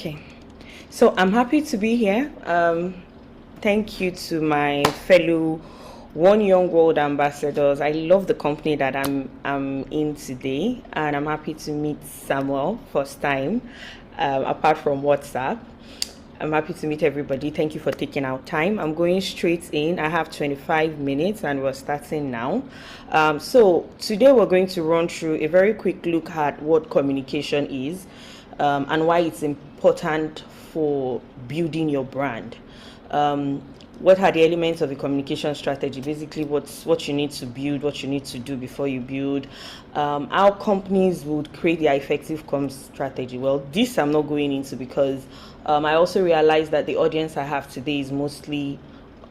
Okay, so I'm happy to be here. Thank you to my fellow One Young World ambassadors. I love the company that I'm in today, and I'm happy to meet Samuel first time, apart from WhatsApp. I'm happy to meet everybody. Thank you for taking our time. I'm going straight in. I have 25 minutes and we're starting now. So today we're going to run through a very quick look at what communication is, and why it's important for building your brand. What are the elements of a communication strategy? Basically, what you need to build, what you need to do before you build, how companies would create their effective comms strategy. Well, this I'm not going into because I also realize that the audience I have today is mostly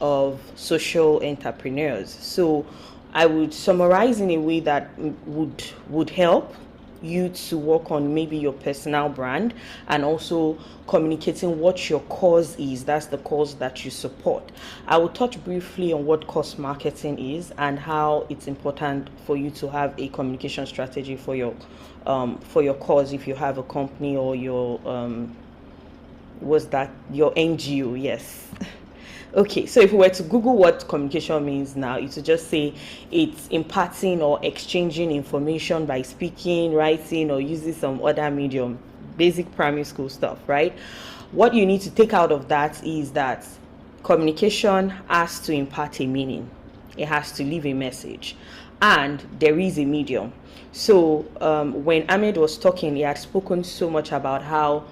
of social entrepreneurs. So I would summarize in a way that would help you to work on maybe your personal brand and also communicating what your cause is. That's the cause that you support. I will touch briefly on what cause marketing is and how it's important for you to have a communication strategy for your cause if you have a company or your your NGO. Yes. Okay, so if we were to Google what communication means now, it would just say it's imparting or exchanging information by speaking, writing, or using some other medium, basic primary school stuff, right? What you need to take out of that is that communication has to impart a meaning, it has to leave a message, and there is a medium. So when Ahmed was talking, he had spoken so much about how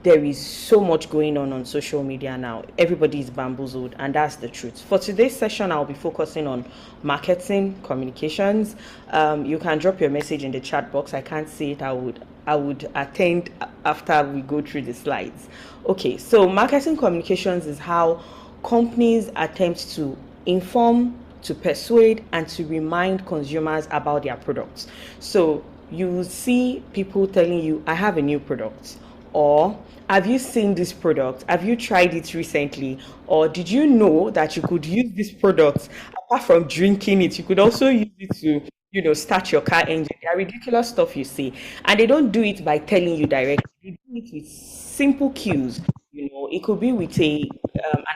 there is so much going on social media now. Everybody is bamboozled, and that's the truth. For today's session, I'll be focusing on marketing communications. You can drop your message in the chat box. I can't see it. I would attend after we go through the slides. Okay, so marketing communications is how companies attempt to inform, to persuade, and to remind consumers about their products. So you see people telling you, I have a new product, or have you seen this product? Have you tried it recently? Or did you know that you could use this product apart from drinking it? You could also use it to, start your car engine. They are ridiculous stuff you see. And they don't do it by telling you directly. They do it with simple cues. It could be with an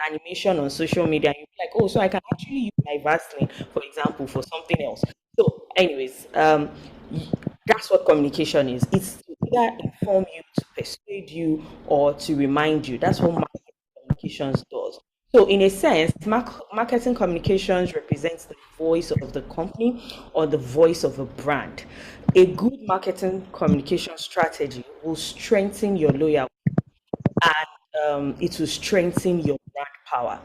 animation on social media. And you'll be like, oh, so I can actually use my Vaseline, for example, for something else. So, anyways, that's what communication is. It's to either inform you, to persuade you, or to remind you. That's what marketing communications does. So, in a sense, marketing communications represents the voice of the company or the voice of a brand. A good marketing communication strategy will strengthen your loyalty, and it will strengthen your brand power.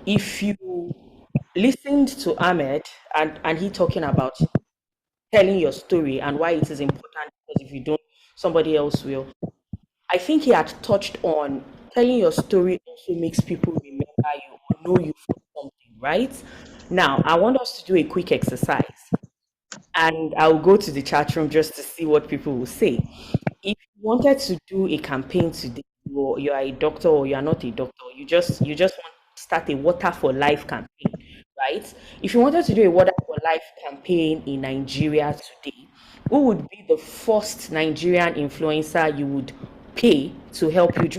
If you listened to Ahmed and he talking about telling your story and why it is important, because if you don't, somebody else will. I think he had touched on telling your story also makes people remember you or know you for something, right? Now, I want us to do a quick exercise, and I'll go to the chat room just to see what people will say. If you wanted to do a campaign today, you're a doctor or you're not a doctor, you just want to start a Water for Life campaign, right? If you wanted to do a Water for Life campaign in Nigeria today, who would be the first Nigerian influencer you would pay to help you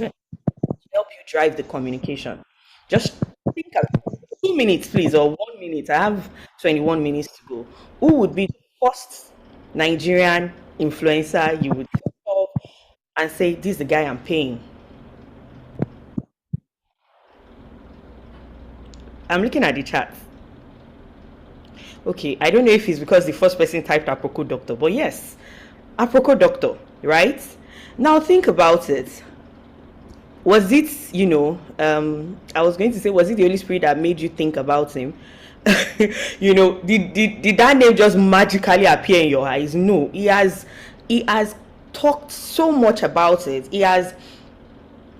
drive the communication? Just think of 2 minutes, please, or 1 minute. I have 21 minutes to go. Who would be the first Nigerian influencer you would call and say, this is the guy I'm paying? I'm looking at the chat. Okay, I don't know if it's because the first person typed Aproko Doctor, but yes, Aproko Doctor, right? Now think about it. Was it, I was going to say, was it the Holy Spirit that made you think about him? Did that name just magically appear in your eyes? No, he has talked so much about it. He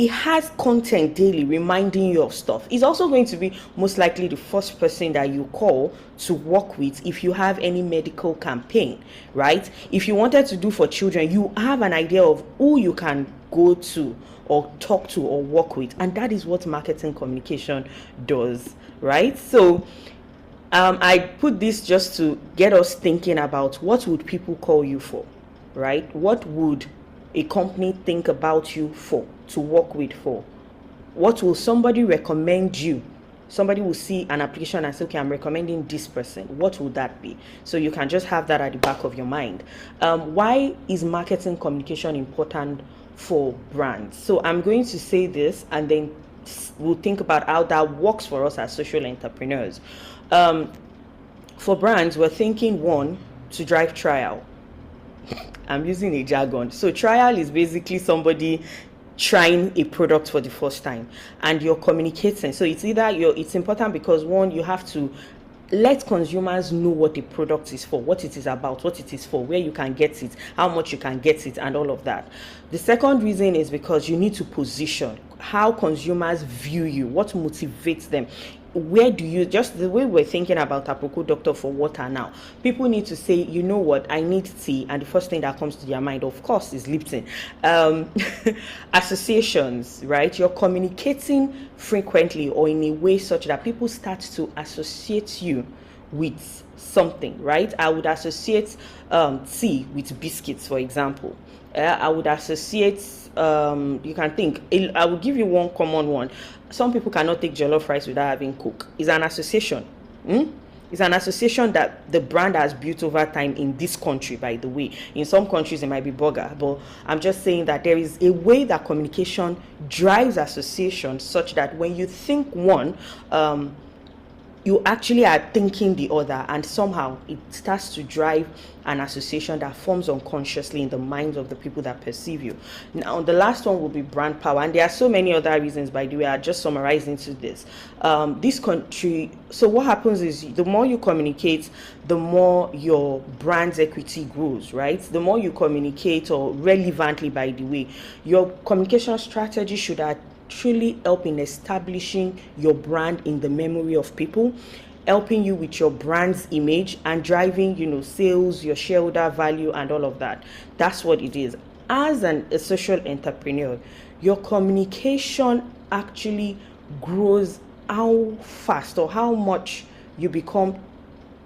has content daily reminding you of stuff. He's also going to be most likely the first person that you call to work with if you have any medical campaign, right? If you wanted to do for children, you have an idea of who you can go to or talk to or work with, and that is what marketing communication does, right? So I put this just to get us thinking about what would people call you for, right? What would a company think about you for? to work with for? What will somebody recommend you? Somebody will see an application and say, okay, I'm recommending this person. What will that be? So you can just have that at the back of your mind. Why is marketing communication important for brands? So I'm going to say this, and then we'll think about how that works for us as social entrepreneurs. For brands, we're thinking, one, to drive trial. I'm using a jargon. So trial is basically somebody trying a product for the first time, and you're communicating. So it's it's important because, one, you have to let consumers know what the product is for, what it is about, what it is for, where you can get it, how much you can get it, and all of that. The second reason is because you need to position how consumers view you, what motivates them. Where do you, just the way we're thinking about Aproko Doctor for water now, people need to say, you know what, I need tea, and the first thing that comes to their mind, of course, is Lipton. Associations, right? You're communicating frequently or in a way such that people start to associate you with something, right? I would associate tea with biscuits, for example. I would associate, you can think, I will give you one common one. Some people cannot take jollof rice without having Coke. It's an association. It's an association that the brand has built over time in this country, by the way. In some countries, it might be burger, but I'm just saying that there is a way that communication drives association such that when you think one, you actually are thinking the other, and somehow it starts to drive an association that forms unconsciously in the minds of the people that perceive you. Now, the last one will be brand power, and there are so many other reasons, by the way. I just summarized into this. This country, so what happens is the more you communicate, the more your brand's equity grows, right? The more you communicate, or relevantly, by the way, your communication strategy should truly help in establishing your brand in the memory of people, helping you with your brand's image, and driving, sales, your shareholder value, and all of that. That's what it is. As a social entrepreneur, your communication actually grows how fast or how much you become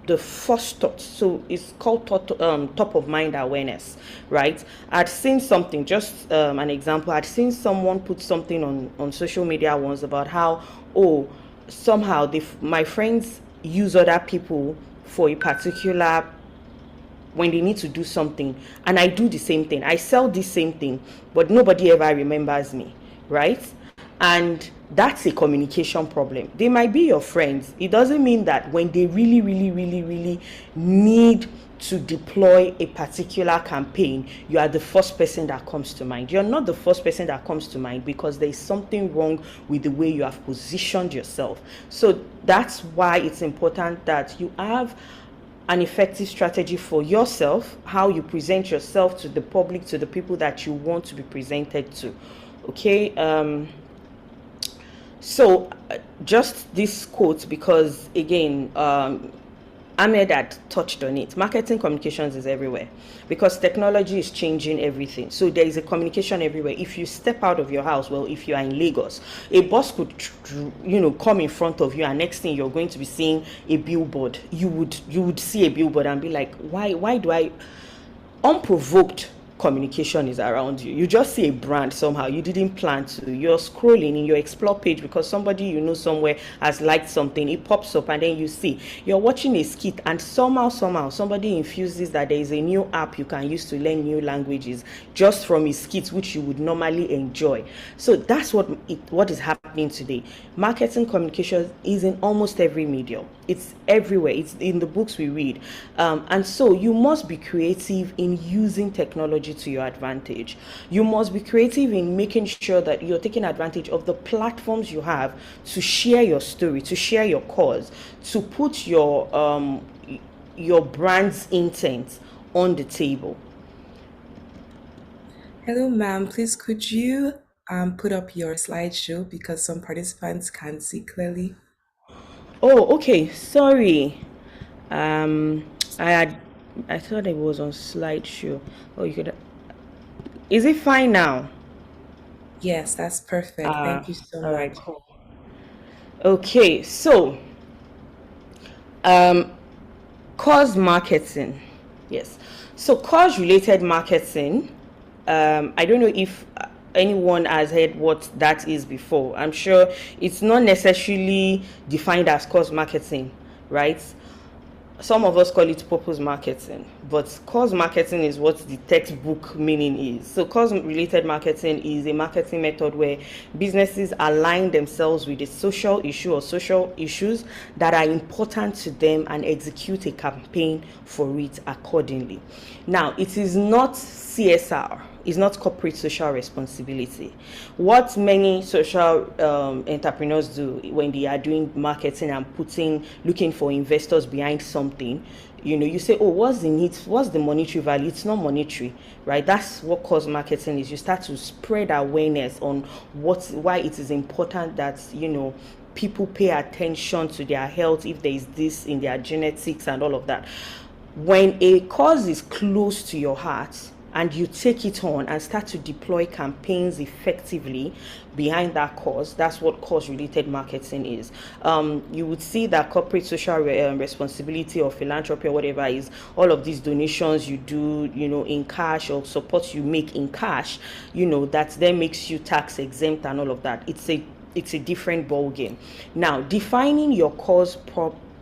the first thought. So it's called top of mind awareness, right? I'd seen something, just an example. I'd seen someone put something on social media once about how, somehow my friends use other people for a particular, when they need to do something, and I do the same thing. I sell the same thing, but nobody ever remembers me, right? And that's a communication problem. They might be your friends. It doesn't mean that when they really, really, really, really need to deploy a particular campaign, you are the first person that comes to mind. You're not the first person that comes to mind because there is something wrong with the way you have positioned yourself. So that's why it's important that you have an effective strategy for yourself, how you present yourself to the public, to the people that you want to be presented to. Okay. So just this quote, because again, Ahmed had touched on it. Marketing communications is everywhere because technology is changing everything. So there is a communication everywhere. If you step out of your house, well, if you are in Lagos, a bus could, come in front of you, and next thing you're going to be seeing a billboard. You would see a billboard and be like, why do I? Unprovoked communication is around you. You just see a brand somehow. You didn't plan to. You're scrolling in your explore page because somebody somewhere has liked something. It pops up, and then you see. You're watching a skit, and somehow somebody infuses that there is a new app you can use to learn new languages just from a skit which you would normally enjoy. So that's what is happening today. Marketing communication is in almost every medium. It's everywhere. It's in the books we read. And so you must be creative in using technology to your advantage. You must be creative in making sure that you're taking advantage of the platforms you have to share your story, to share your cause, to put your brand's intent on the table. Hello, ma'am. Please, could you put up your slideshow because some participants can't see clearly? Oh, okay. Sorry. Um, I had I thought it was on slideshow. Oh, you could. Is it fine now? Yes, that's perfect. Thank you so All right. much. Cool. Okay. So, cause marketing. Yes. So, cause related marketing. I don't know if anyone has heard what that is before. I'm sure it's not necessarily defined as cause marketing, right? Some of us call it purpose marketing, but cause marketing is what the textbook meaning is. So cause related marketing is a marketing method where businesses align themselves with a social issue or social issues that are important to them and execute a campaign for it accordingly. Now, it is not CSR, is not corporate social responsibility. What many social entrepreneurs do when they are doing marketing and looking for investors behind something, you say, oh, what's the need, what's the monetary value? It's not monetary, right? That's what cause marketing is. You start to spread awareness on why it is important that people pay attention to their health, if there is this in their genetics and all of that. When a cause is close to your heart and you take it on and start to deploy campaigns effectively behind that cause, that's what cause related marketing is. You would see that corporate social responsibility or philanthropy or whatever is all of these donations you do, in cash, or support you make in cash, that then makes you tax exempt and all of that. It's a different ball game. Now, defining your cause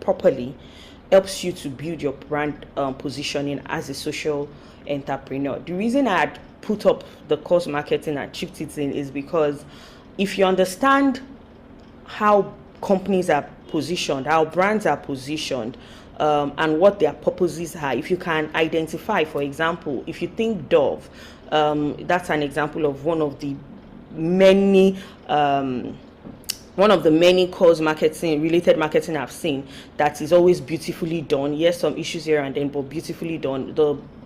properly helps you to build your brand positioning as a social entrepreneur. The reason I had put up the cause marketing and chipped it in is because if you understand how companies are positioned, how brands are positioned, and what their purposes are, if you can identify, for example, if you think Dove, that's an example of one of the many cause marketing related marketing I've seen that is always beautifully done. Yes, some issues here and then, but beautifully done.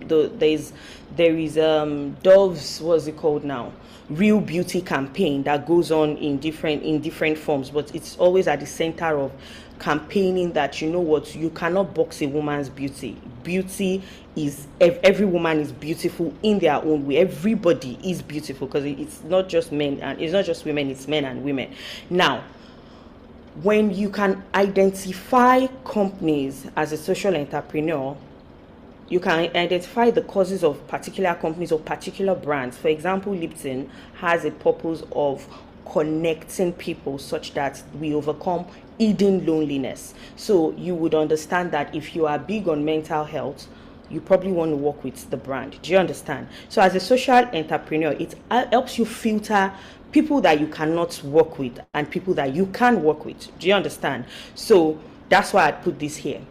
There is Dove's, what's it called now, Real Beauty campaign that goes on in different forms, but it's always at the center of campaigning that you cannot box a woman's beauty. Beauty is, every woman is beautiful in their own way. Everybody is beautiful, because it's not just men and it's not just women, it's men and women. Now, when you can identify companies as a social entrepreneur, you can identify the causes of particular companies or particular brands. For example, Lipton has a purpose of connecting people such that we overcome hidden loneliness. So you would understand that if you are big on mental health, you probably want to work with the brand. Do you understand? So as a social entrepreneur, it helps you filter people that you cannot work with and people that you can work with. Do you understand? So that's why I put this here.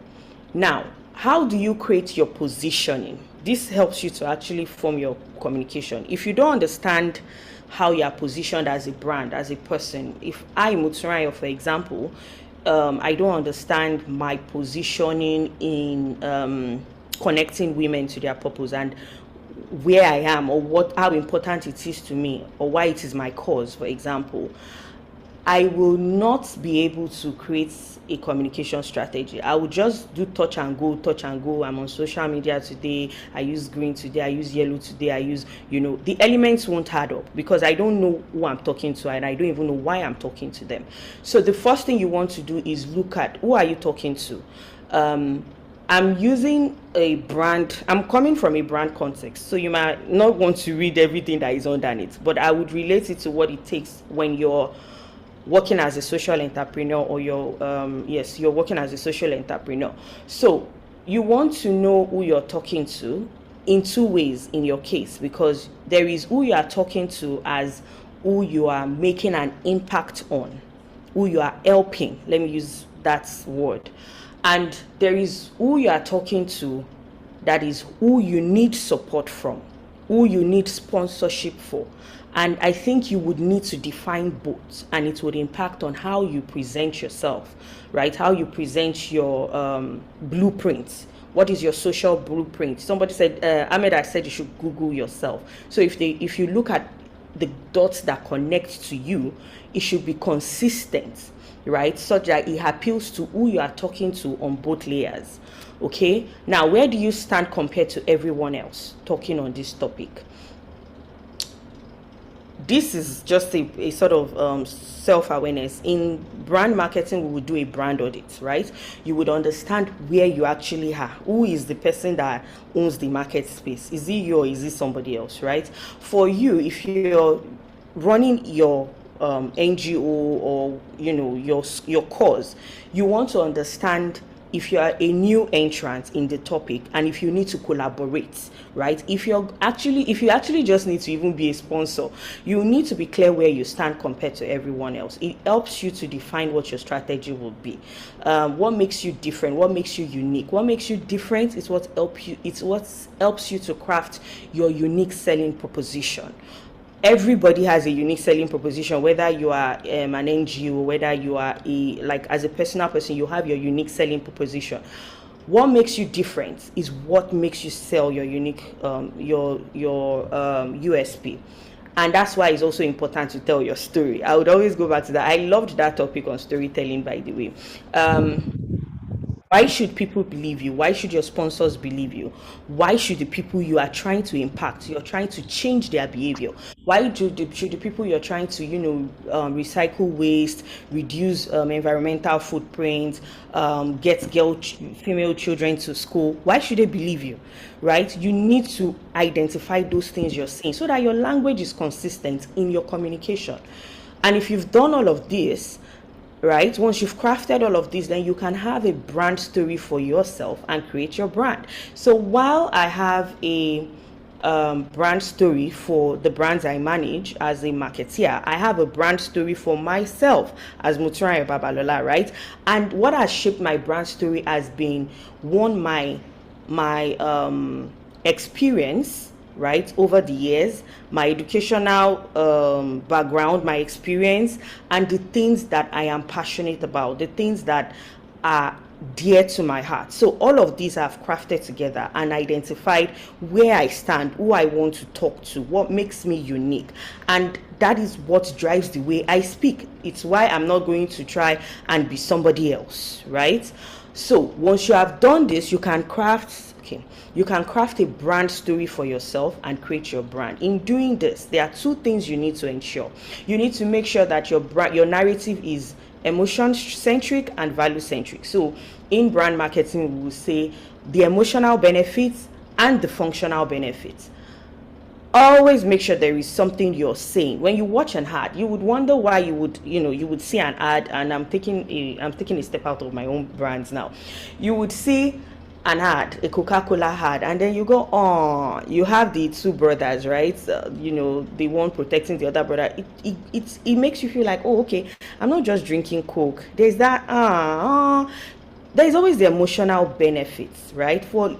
Now, how do you create your positioning? This helps you to actually form your communication. If you don't understand how you are positioned as a brand, as a person, if I, Motunrayo, for example, I don't understand my positioning in connecting women to their purpose and where I am, or how important it is to me, or why it is my cause, for example, I will not be able to create a communication strategy. I will just do touch and go. I'm on social media today, I use green today, I use yellow today, I use, the elements won't add up because I don't know who I'm talking to and I don't even know why I'm talking to them. So the first thing you want to do is look at who are you talking to. I'm using a brand, I'm coming from a brand context, so you might not want to read everything that is underneath, but I would relate it to what it takes when you're working as a social entrepreneur, or you're working as a social entrepreneur. So you want to know who you're talking to in two ways in your case, because there is who you are talking to as who you are making an impact on, who you are helping, let me use that word, and there is who you are talking to that is who you need support from, who you need sponsorship for. And I think you would need to define both, and it would impact on how you present yourself, right? How you present your blueprint. What is your social blueprint? Somebody said, Ahmed, I said you should Google yourself. So if you look at the dots that connect to you, it should be consistent, right? Such that it appeals to who you are talking to on both layers. Okay, now where do you stand compared to everyone else talking on this topic? This is just a sort of self-awareness. In brand marketing, we would do a brand audit, right? You would understand where you actually are. Who is the person that owns the market space? Is it you or is it somebody else, right? For you, if you're running your NGO, or your cause, you want to understand if you are a new entrant in the topic, and if you need to collaborate, right? If you actually just need to even be a sponsor, you need to be clear where you stand compared to everyone else. It helps you to define what your strategy will be. What makes you different, what makes you unique. What makes you different is what helps you to craft your unique selling proposition. Everybody has a unique selling proposition, whether you are an NGO, whether you are as a personal person, you have your unique selling proposition. What makes you different is what makes you sell your unique your USP. And that's why it's also important to tell your story. I would always go back to that. I loved that topic on storytelling, by the way. Why should people believe you? Why should your sponsors believe you? Why should the people you are trying to impact, you're trying to change their behavior? Why should the people you're trying to, recycle waste, reduce environmental footprint, get female children to school? Why should they believe you? Right? You need to identify those things you're saying so that your language is consistent in your communication. And if you've done all of this, right, once you've crafted all of this, then you can have a brand story for yourself and create your brand. So while I have a brand story for the brands I manage as a marketeer, I have a brand story for myself as Motunrayo Babalola, right? And what has shaped my brand story has been, one, my experience, right, over the years, my educational background, my experience, and the things that I am passionate about, the things that are dear to my heart. So all of these I've crafted together and identified where I stand, who I want to talk to, what makes me unique. And that is what drives the way I speak. It's why I'm not going to try and be somebody else, right? So once you have done this, you can craft a brand story for yourself and create your brand. In doing this, there are two things you need to ensure. You need to make sure that your narrative is emotion centric and value centric. So in brand marketing, we will say the emotional benefits and the functional benefits. Always make sure there is something you're saying. When you watch an ad, you would wonder why you would see an ad, and I'm taking a step out of my own brands now. You would see an ad, a Coca-Cola ad, and then you go, oh, you have the two brothers, right? The one protecting the other brother. It makes you feel like, oh, okay, I'm not just drinking Coke. There's that, there's always the emotional benefits, right? For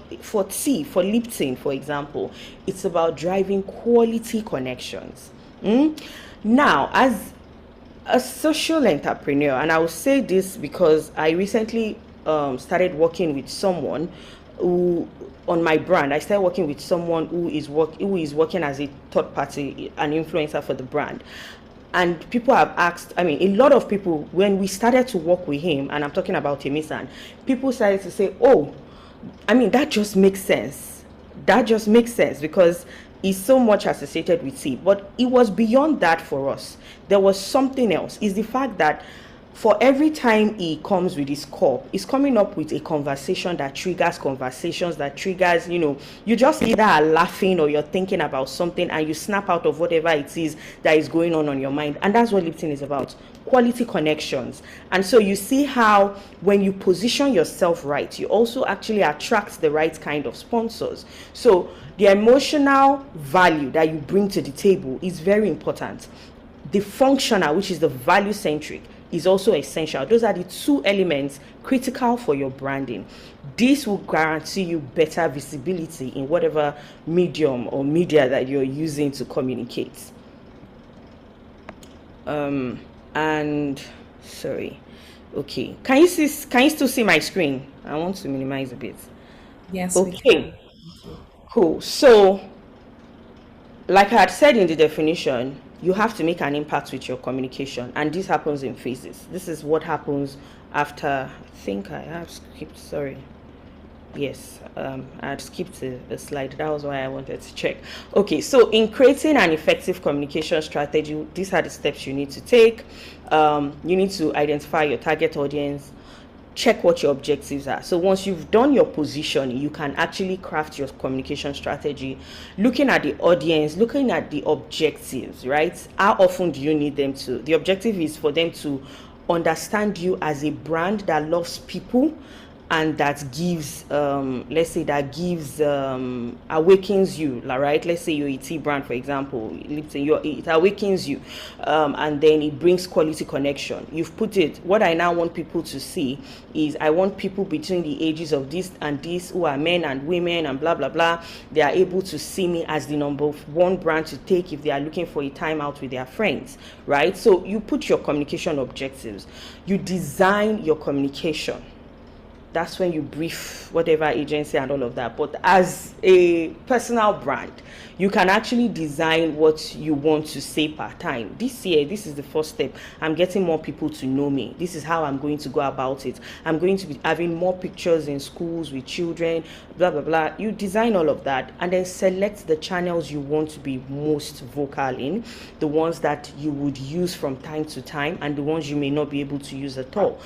tea, for Lipton, for example, it's about driving quality connections. Now, as a social entrepreneur, and I will say this because I recently started working with someone who, on my brand, I started working with someone who is working as a third party, an influencer for the brand. And people have asked, a lot of people, when we started to work with him, and I'm talking about Temisan, people started to say, oh, that just makes sense. That just makes sense because is so much associated with tea. But it was beyond that for us. There was something else. Is the fact that for every time he comes with his cup, he's coming up with a conversation that triggers conversations, that triggers, you just either are laughing or you're thinking about something and you snap out of whatever it is that is going on your mind. And that's what Lipton is about, quality connections. And so you see how when you position yourself right, you also actually attract the right kind of sponsors. So the emotional value that you bring to the table is very important. The functional, which is the value centric, is also essential. Those are the two elements critical for your branding. This will guarantee you better visibility in whatever medium or media that you're using to communicate. And sorry, okay, can you still see my screen? I want to minimize a bit. Yes, we Okay, can. Thank you. cool. So like I had said in the definition, you have to make an impact with your communication, and this happens in phases. This is what happens after, I think I have skipped, sorry. Yes, I had skipped a slide. That was why I wanted to check. Okay, so in creating an effective communication strategy, these are the steps you need to take. You need to identify your target audience. check what your objectives are. So once you've done your positioning, you can actually craft your communication strategy, looking at the audience, looking at the objectives, right? How often do you need them to? The objective is for them to understand you as a brand that loves people and that gives let's say that gives awakens you, right? Let's say you're a tea brand, for example, Lipton, it awakens you, and then it brings quality connection. You've put it. What I now want people to see is, I want people between the ages of this and this, who are men and women and blah blah blah, they are able to see me as the number one brand to take if they are looking for a time out with their friends, right? So you put your communication objectives, you design your communication. That's when you brief whatever agency and all of that. But as a personal brand, you can actually design what you want to say per time. This year, this is the first step. I'm getting more people to know me. This is how I'm going to go about it. I'm going to be having more pictures in schools with children, blah blah blah. You design all of that and then select the channels you want to be most vocal in, the ones that you would use from time to time and the ones you may not be able to use at all.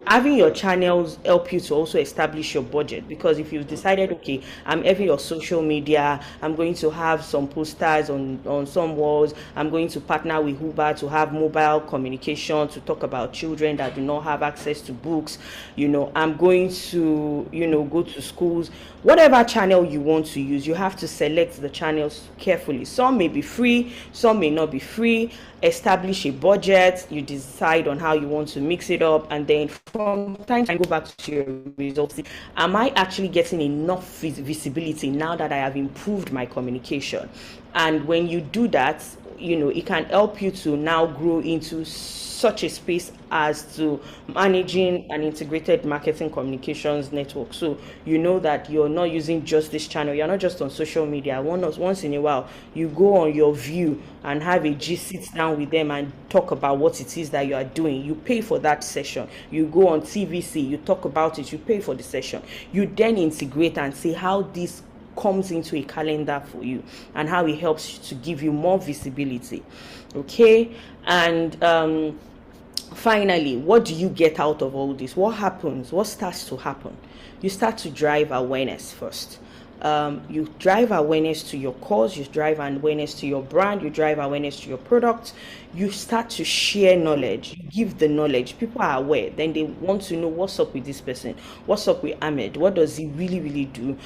Having your channels help you to also establish your budget, because if you've decided, okay, I'm having your social media, I'm going to have some posters on some walls, I'm going to partner with Uber to have mobile communication to talk about children that do not have access to books, I'm going to go to schools. Whatever channel you want to use, you have to select the channels carefully. Some may be free, some may not be free. Establish a budget, you decide on how you want to mix it up, and then from time to time go back to your results. Am I actually getting enough visibility now that I have improved my communication? And when you do that, it can help you to now grow into such a space as to managing an integrated marketing communications network. So you know that you're not using just this channel, you're not just on social media. Once in a while, you go on your view and have a G, sit down with them and talk about what it is that you are doing. You pay for that session. You go on TVC, you talk about it, you pay for the session. You then integrate and see how this comes into a calendar for you and how it helps to give you more visibility. Okay. And finally, what do you get out of all this? What happens? What starts to happen? You start to drive awareness first. You drive awareness to your cause, you drive awareness to your brand, you drive awareness to your product. You start to share knowledge, you give the knowledge. People are aware, then they want to know what's up with this person, what's up with Ahmed, what does he really, really do?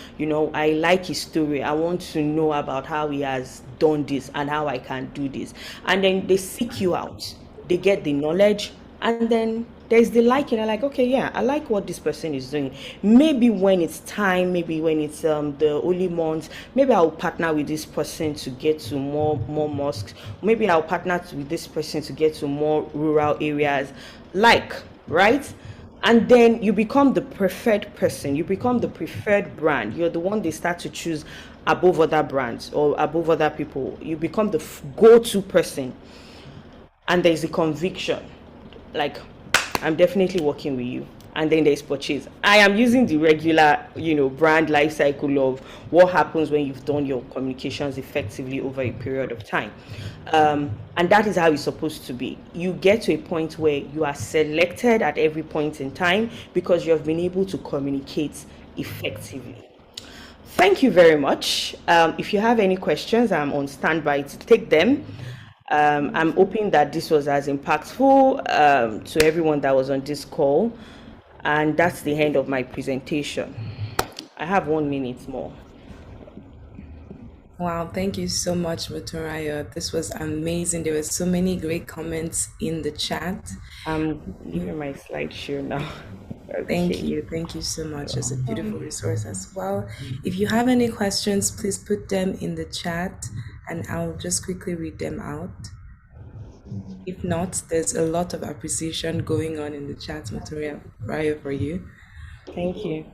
I like his story, I want to know about how he has done this and how I can do this. And then they seek you out, they get the knowledge, and then there's the liking. I like, okay, yeah, I like what this person is doing. Maybe when it's time, maybe when it's the holy month, maybe I'll partner with this person to get to more mosques. Maybe I'll partner with this person to get to more rural areas, like, right? And then you become the preferred person, you become the preferred brand, you're the one they start to choose above other brands or above other people. You become the go-to person, and there's a conviction, like, I'm definitely working with you. And then there's purchase. I am using the regular brand life cycle of what happens when you've done your communications effectively over a period of time. And that is how it's supposed to be. You get to a point where you are selected at every point in time because you have been able to communicate effectively. Thank you very much. If you have any questions, I'm on standby to take them. I'm hoping that this was as impactful to everyone that was on this call. And that's the end of my presentation. I have 1 minute more. Wow, thank you so much, Motunrayo. This was amazing. There were so many great comments in the chat. I'm leaving my slideshow now. Thank Okay. you. Thank you so much. It's a beautiful resource as well. If you have any questions, please put them in the chat and I'll just quickly read them out. If not, there's a lot of appreciation going on in the chat, Motunrayo, for you. Thank you.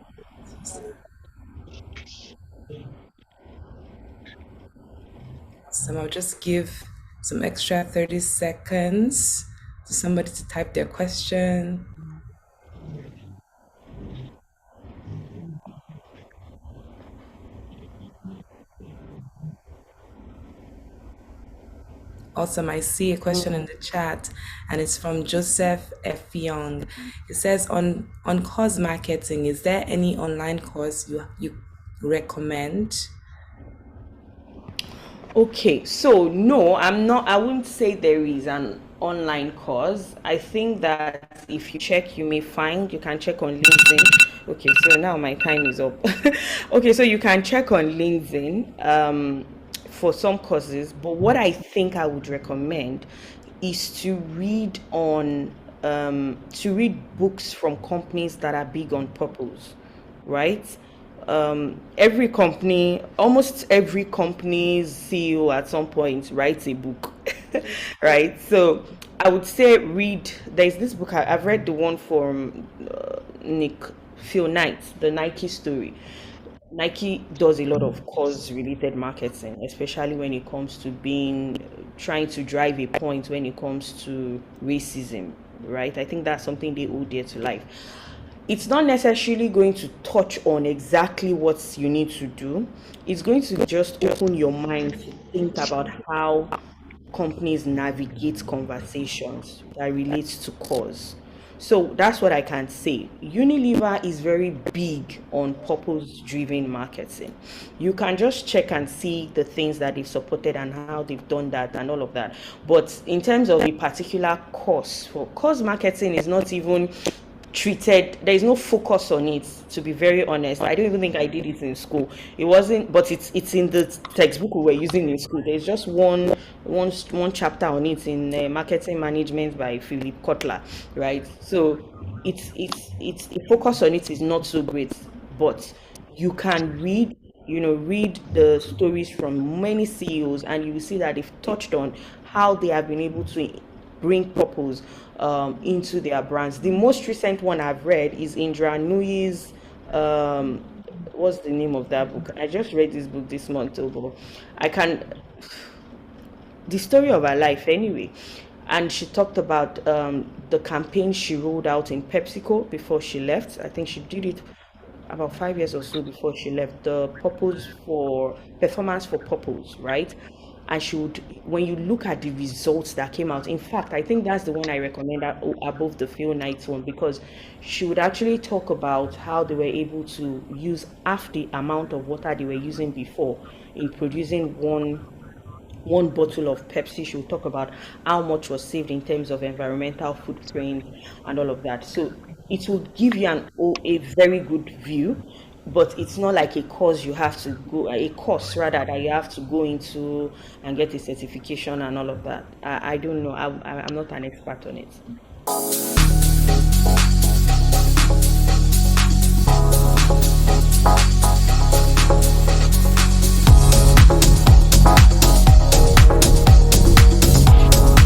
So I'll just give some extra 30 seconds to somebody to type their question. Awesome. I see a question in the chat, and it's from Joseph F. Young. It says, on course marketing, is there any online course you recommend? Okay, so no, I'm not. I wouldn't say there is an online course. I think that if you check, you may find you can check on LinkedIn. Okay, so now my time is up. Okay, so you can check on LinkedIn for some courses, but what I think I would recommend is to read books from companies that are big on purpose, right? Almost every company's CEO at some point writes a book, right? So I would say read. There's this book I've read, the one from Nick Phil Knight, the Nike story. Nike does a lot of cause related marketing, especially when it comes to trying to drive a point when it comes to racism, right? I think that's something they hold dear to life. It's not necessarily going to touch on exactly what you need to do. It's going to just open your mind to think about how companies navigate conversations that relates to cause. So that's what I can say. Unilever is very big on purpose driven marketing. You can just check and see the things that they've supported and how they've done that and all of that. But in terms of a particular course, for cause marketing is not even treated, there is no focus on it, to be very honest. I don't even think I did it in school. It wasn't, but it's in the textbook we were using in school. There's just one chapter on it in marketing management by Philip Kotler, right? So it's the focus on it is not so great, but you can read the stories from many CEOs, and you will see that they've touched on how they have been able to bring purpose into their brands. The most recent one I've read is Indra Nuyi's, um, what's the name of that book? I just read this book this month, but I can the story of her life anyway. And she talked about the campaign she rolled out in PepsiCo before she left. I think she did it about 5 years or so before she left. The purpose for performance for purpose, right? And she would, when you look at the results that came out, in fact, I think that's the one I recommend above the Phil Knight one, because she would actually talk about how they were able to use half the amount of water they were using before in producing one bottle of Pepsi. She'll talk about how much was saved in terms of environmental footprint and all of that. So it will give you a very good view, but it's not like a course you have to go, a course rather that you have to go into and get a certification and all of that. I don't know. I'm not an expert on it.